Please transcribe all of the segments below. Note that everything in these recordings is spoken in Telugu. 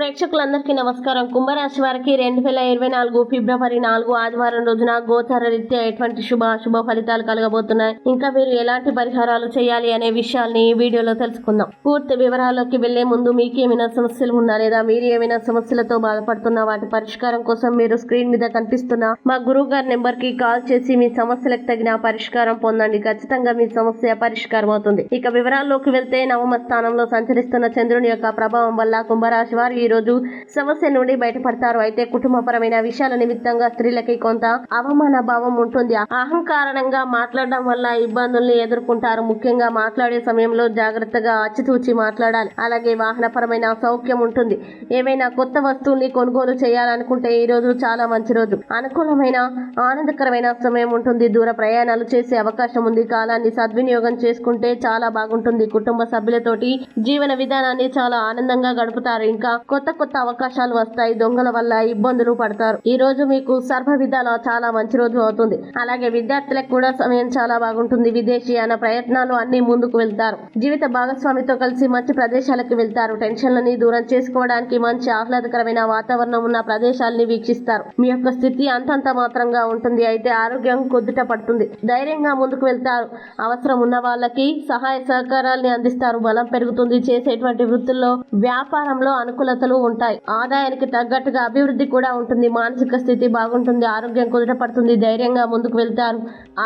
ప్రేక్షకులందరికీ నమస్కారం. కుంభరాశి వారికి 2024 ఫిబ్రవరి 4 ఆదివారం రోజున గోచార రీత్యా ఎటువంటి శుభ ఫలితాలు కలగబోతున్నాయి, ఇంకా మీరు ఎలాంటి పరిహారాలు చేయాలి అనే విషయాల్ని ఈ వీడియోలో తెలుసుకుందాం. పూర్తి వివరాల్లోకి వెళ్లే ముందు మీకు ఏమైనా సమస్యలు ఉన్నా లేదా మీరు ఏమైనా సమస్యలతో బాధపడుతున్నా వాటి పరిష్కారం కోసం మీరు స్క్రీన్ మీద కనిపిస్తున్న మా గురువు గారి నెంబర్ కి కాల్ చేసి మీ సమస్యలకు తగిన పరిష్కారం పొందండి. ఖచ్చితంగా మీ సమస్య పరిష్కారం అవుతుంది. ఇక వివరాల్లోకి వెళ్తే నవమ స్థానంలో సంచరిస్తున్న చంద్రుని యొక్క ప్రభావం వల్ల కుంభరాశి వారు ఈ రోజు సమస్య నుండి బయటపడతారు. అయితే కుటుంబపరమైన విషయాల నిమిత్తంగా స్త్రీలకి కొంత అవమాన భావం ఉంటుంది. అహంకారంగా మాట్లాడడం వల్ల ఇబ్బందుల్ని ఎదుర్కొంటారు. ముఖ్యంగా మాట్లాడే సమయంలో జాగ్రత్తగా ఆచితూచి మాట్లాడాలి. అలాగే వాహనపరమైన సౌఖ్యం ఉంటుంది. ఏవైనా కొత్త వస్తువుల్ని కొనుగోలు చేయాలనుకుంటే ఈ రోజు చాలా మంచి రోజు. అనుకూలమైన ఆనందకరమైన సమయం ఉంటుంది. దూర ప్రయాణాలు చేసే అవకాశం ఉంది. కాలాన్ని సద్వినియోగం చేసుకుంటే చాలా బాగుంటుంది. కుటుంబ సభ్యులతోటి జీవన విధానాన్ని చాలా ఆనందంగా గడుపుతారు. ఇంకా కొత్త అవకాశాలు వస్తాయి. దొంగల వల్ల ఇబ్బందులు పడతారు. ఈ రోజు మీకు సర్వ విధాల చాలా మంచి రోజు అవుతుంది. అలాగే విద్యార్థులకు కూడా సమయం చాలా బాగుంటుంది. విదేశీయాన ప్రయత్నాలు అన్ని ముందుకు వెళ్తారు. జీవిత భాగస్వామితో కలిసి మంచి ప్రదేశాలకు వెళ్తారు. టెన్షన్లని దూరం చేసుకోవడానికి మంచి ఆహ్లాదకరమైన వాతావరణం ఉన్న ప్రదేశాలని వీక్షిస్తారు. మీ యొక్క స్థితి అంతంత మాత్రంగా ఉంటుంది. అయితే ఆరోగ్యం కొద్దిట పడుతుంది. ధైర్యంగా ముందుకు వెళ్తారు. అవసరం ఉన్న వాళ్ళకి సహాయ సహకారాలని అందిస్తారు. బలం పెరుగుతుంది. చేసేటువంటి వృత్తుల్లో వ్యాపారంలో అనుకూలతలు ఉంటాయి. ఆదాయానికి తగ్గట్టుగా అభివృద్ధి కూడా ఉంటుంది. మానసిక స్థితి బాగుంటుంది. ఆరోగ్యం కుదుట పడుతుంది. ధైర్యంగా ముందుకు వెళ్తారు.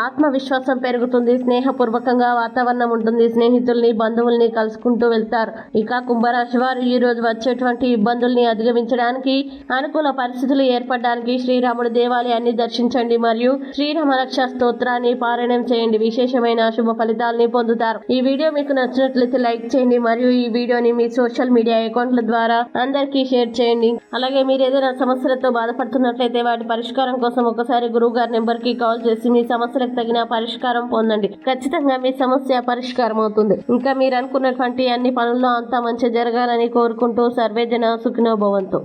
ఆత్మవిశ్వాసం పెరుగుతుంది. స్నేహపూర్వకంగా వాతావరణం ఉంటుంది. స్నేహితుల్ని బంధువుల్ని కలుసుకుంటూ వెళ్తారు. ఇక కుంభరాశి వారు ఈ రోజు వచ్చేటువంటి ఇబ్బందుల్ని అధిగమించడానికి అనుకూల పరిస్థితులు ఏర్పడడానికి శ్రీరాముడి దేవాలయాన్ని దర్శించండి మరియు శ్రీరామ రక్ష స్తోత్రాన్ని పారాయణం చేయండి. విశేషమైన శుభ ఫలితాలని పొందుతారు. ఈ వీడియో మీకు నచ్చినట్లయితే లైక్ చేయండి మరియు ఈ వీడియోని మీ సోషల్ మీడియా అకౌంట్ల ద్వారా అందరికీ షేర్ చేయండి. అలాగే మీరు ఏదైనా సమస్యలతో బాధపడుతున్నట్లయితే వాటి పరిష్కారం కోసం ఒకసారి గురువు గారి నెంబర్ కి కాల్ చేసి మీ సమస్యలకు తగిన పరిష్కారం పొందండి. ఖచ్చితంగా మీ సమస్య పరిష్కారం అవుతుంది. ఇంకా మీరు అనుకున్నటువంటి అన్ని పనుల్లో అంతా మంచి జరగాలని కోరుకుంటూ సర్వేజన సుఖినో భవంతు.